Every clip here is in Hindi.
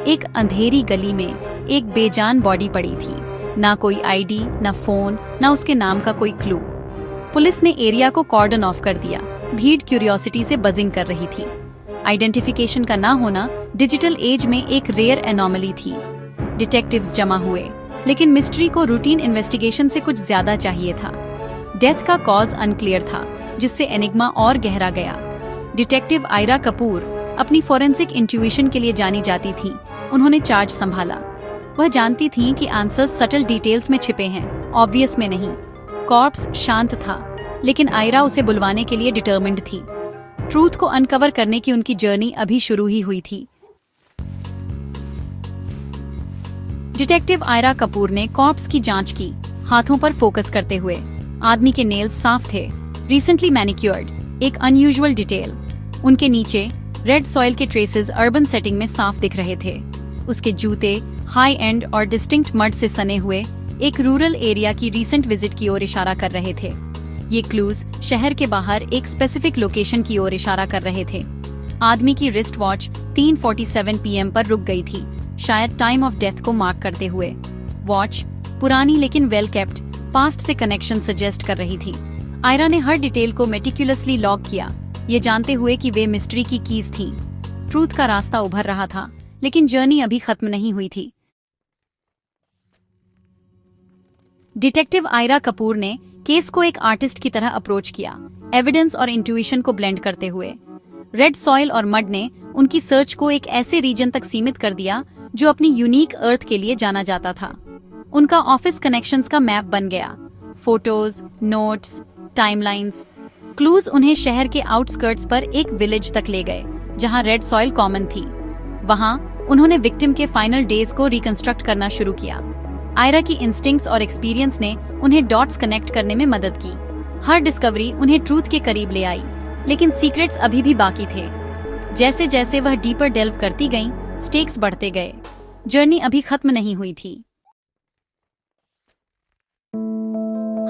एक अंधेरी गली में एक बेजान बॉडी पड़ी थी। ना कोई आईडी, ना फोन, ना उसके नाम का कोई क्लू। पुलिस ने एरिया को कॉर्डन ऑफ कर दिया। भीड़ क्यूरियोसिटी से बजिंग कर रही थी। आइडेंटिफिकेशन का ना होना डिजिटल एज में एक रेयर एनोमली थी। डिटेक्टिव्स जमा हुए, लेकिन मिस्ट्री को रूटीन इन्वेस्टिगेशन से कुछ ज्यादा चाहिए था। डेथ का कॉज अनक्लियर था, जिससे एनिग्मा और गहरा गया। डिटेक्टिव आयरा कपूर अपनी फोरेंसिक इंट्यूशन के लिए जानी जाती थी। उन्होंने चार्ज संभाला। वह जानती थी कि आंसर्स सटल डिटेल्स में छिपे हैं, ऑब्वियस में नहीं। कॉर्प्स शांत था, लेकिन आयरा उसे बुलवाने के लिए डिटर्मिन्ड थी। ट्रूथ को अनकवर करने की उनकी जर्नी अभी शुरू ही हुई थी। डिटेक्टिव आयरा कपूर ने कॉर्प्स की जांच की, हाथों पर फोकस करते हुए। आदमी के नेल्स साफ थे, रिसेंटली मैनिक्योर्ड, एक अनयूजुअल डिटेल। उनके नीचे रेड सॉइल के ट्रेसेस अर्बन सेटिंग में साफ दिख रहे थे। उसके जूते हाई एंड और डिस्टिंक्ट मड से सने हुए एक रूरल एरिया की रीसेंट विजिट की ओर इशारा कर रहे थे। ये क्लूज शहर के बाहर एक स्पेसिफिक लोकेशन की ओर इशारा कर रहे थे। आदमी की रिस्ट वॉच 3:47 PM पर रुक गई थी, शायद टाइम ऑफ डेथ को मार्क करते हुए। वॉच पुरानी लेकिन वेल केप्ट, पास्ट से कनेक्शन सजेस्ट कर रही थी। आयरा ने हर डिटेल को मेटिकुलसली लॉग किया, ये जानते हुए कि वे मिस्ट्री की कीज थी। ट्रूथ का रास्ता उभर रहा था, लेकिन जर्नी अभी खत्म नहीं हुई थी। डिटेक्टिव आयरा कपूर ने केस को एक आर्टिस्ट की तरह अप्रोच किया, एविडेंस और इंट्यूशन को ब्लेंड करते हुए। रेड सॉइल और मड ने उनकी सर्च को एक ऐसे रीजन तक सीमित कर दिया जो अपनी यूनिक अर्थ के लिए जाना जाता था। उनका ऑफिस कनेक्शंस का मैप बन गया। फोटोज, नोट्स, टाइमलाइंस, क्लूज उन्हें शहर के आउटस्कर्ट्स पर एक विलेज तक ले गए, जहां रेड सॉइल कॉमन थी। वहां उन्होंने विक्टिम के फाइनल डेज को रिकंस्ट्रक्ट करना शुरू किया। आयरा की इंस्टिंक्ट्स और एक्सपीरियंस ने उन्हें डॉट्स कनेक्ट करने में मदद की। हर डिस्कवरी उन्हें ट्रूथ के करीब ले आई, लेकिन सीक्रेट्स अभी भी बाकी थे। जैसे जैसे वह डीपर डेल्व करती गईं, स्टेक्स बढ़ते गए। जर्नी अभी खत्म नहीं हुई थी।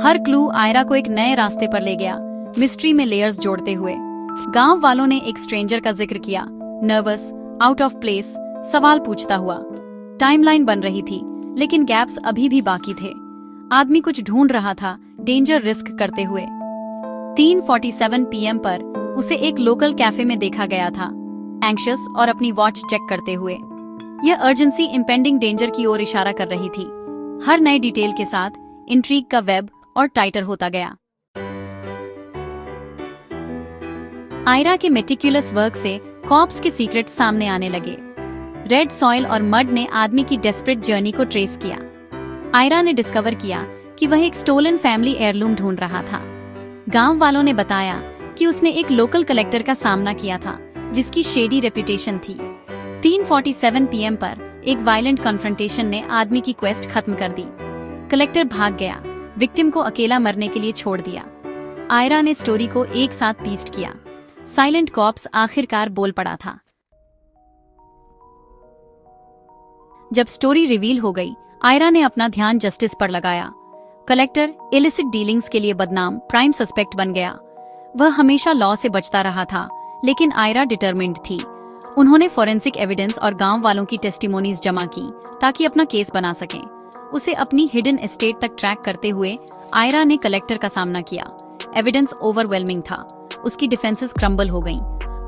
हर क्लू आयरा को एक नए रास्ते पर ले गया, मिस्ट्री में लेयर्स जोड़ते हुए। गांव वालों ने एक स्ट्रेंजर का जिक्र किया, नर्वस, आउट ऑफ प्लेस, सवाल पूछता हुआ। टाइमलाइन बन रही थी, लेकिन गैप्स अभी भी बाकी थे। आदमी कुछ ढूंढ रहा था, डेंजर रिस्क करते हुए। 3:47 PM पर उसे एक लोकल कैफे में देखा गया था, एंग्शियस और अपनी वॉच चेक करते हुए। यह अर्जेंसी इम्पेंडिंग डेंजर की ओर इशारा कर रही थी। हर नए डिटेल के साथ इंट्रीग का वेब और टाइटर होता गया। आयरा के मेटिकुलस वर्क से कॉप्स के सीक्रेट सामने आने लगे। रेड सॉइल और मड ने आदमी की डेस्परेट जर्नी को ट्रेस किया। आयरा ने डिस्कवर किया कि वह एक स्टोलन फैमिली एयरलूम ढूंढ रहा था। गांव वालों ने बताया कि उसने एक लोकल कलेक्टर का सामना किया था, जिसकी शेडी रेपुटेशन थी। 3:47 PM पर एक वायलेंट कन्फ्रंटेशन ने आदमी की क्वेस्ट खत्म कर दी। कलेक्टर भाग गया, विक्टिम को अकेला मरने के लिए छोड़ दिया। आयरा ने स्टोरी को एक साथ पीस्ट किया। साइलेंट कॉप्स आखिरकार बोल पड़ा था। जब स्टोरी रिवील हो गई, आयरा ने अपना ध्यान जस्टिस पर लगाया। कलेक्टर इलिसिट डीलिंग्स के लिए बदनाम प्राइम सस्पेक्ट बन गया। वह हमेशा लॉ से बचता रहा था, लेकिन आयरा डिटरमिन्ड थी। उन्होंने फोरेंसिक एविडेंस और गांव वालों की टेस्टिमोनीज जमा की ताकि अपना केस बना सकें। उसे अपनी हिडन एस्टेट तक ट्रैक करते हुए आयरा ने कलेक्टर का सामना किया। एविडेंस ओवरवेलमिंग था, उसकी डिफेंसेस क्रम्बल हो गईं।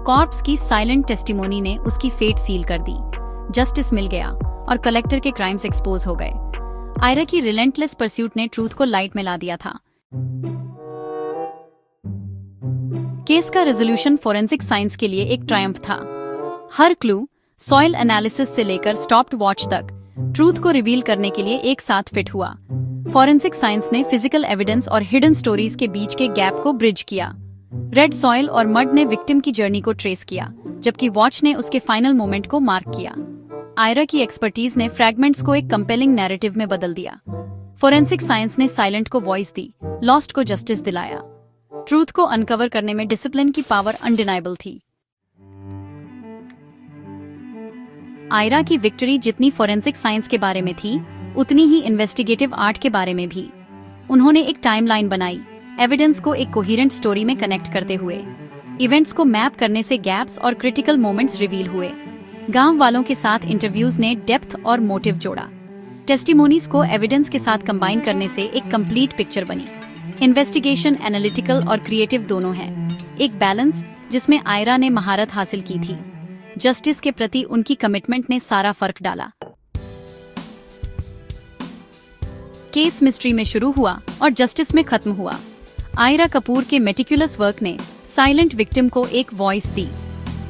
कॉर्प्स की साइलेंट टेस्टिमोनी ने उसकी फेट सील कर दी। जस्टिस मिल गया और कलेक्टर के क्राइम्स एक्सपोज हो गए। आयरा की रिलेंटलेस परस्यूट ने ट्रूथ को लाइट में ला दिया था। केस का रेजोल्यूशन फोरेंसिक साइंस के लिए एक ट्रायम्फ था। हर क्लू, सॉइल एनालिसिस से लेकर स्टॉप्ड वॉच तक, ट्रूथ को रिवील करने के लिए एक साथ फिट हुआ। फोरेंसिक साइंस ने फिजिकल एविडेंस और हिडन स्टोरीज के बीच के गैप को ब्रिज किया। रेड सॉइल और मड ने विक्टिम की जर्नी को ट्रेस किया, जबकि वॉच ने उसके फाइनल मोमेंट को मार्क किया। आयरा की एक्सपर्टीज ने फ्रैगमेंट्स को एक कंपेलिंग नैरेटिव में बदल दिया। फोरेंसिक साइंस ने साइलेंट को वॉइस दी, लॉस्ट को जस्टिस दिलाया। ट्रूथ को अनकवर करने में डिसिप्लिन की पावर अनडिनाइबल थी। आयरा की विक्ट्री जितनी फोरेंसिक साइंस के बारे में थी, उतनी ही इन्वेस्टिगेटिव आर्ट के बारे में भी। उन्होंने एक टाइमलाइन बनाई, एविडेंस को एक कोहेरेंट स्टोरी में कनेक्ट करते हुए। इवेंट्स को मैप करने से गैप्स और क्रिटिकल मोमेंट्स रिवील हुए। गांव वालों के साथ इंटरव्यूज ने डेप्थ और मोटिव जोड़ा। टेस्टिमोनीज को एविडेंस के साथ कंबाइन करने से एक कंप्लीट पिक्चर बनी। इन्वेस्टिगेशन एनालिटिकल और क्रिएटिव दोनों है, एक बैलेंस जिसमें आयरा ने महारत हासिल की थी। जस्टिस के प्रति उनकी कमिटमेंट ने सारा फर्क डाला। केस मिस्ट्री में शुरू हुआ और जस्टिस में खत्म हुआ। आयरा कपूर के मेटिकुलस वर्क ने साइलेंट विक्टिम को एक वॉइस दी।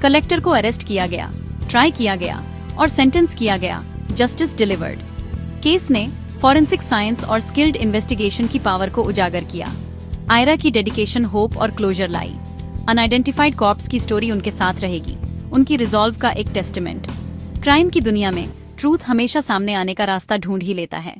कलेक्टर को अरेस्ट किया गया, ट्राई किया गया और सेंटेंस किया गया। Justice delivered. केस ने फॉरेंसिक साइंस और स्किल्ड इन्वेस्टिगेशन की पावर को उजागर किया। आयरा की डेडिकेशन होप और क्लोजर लाई। अनआइडेंटिफाइड कॉर्प्स की स्टोरी उनके साथ रहेगी, उनकी रिजॉल्व का एक टेस्टिमेंट। क्राइम की दुनिया में ट्रूथ हमेशा सामने आने का रास्ता ढूंढ ही लेता है।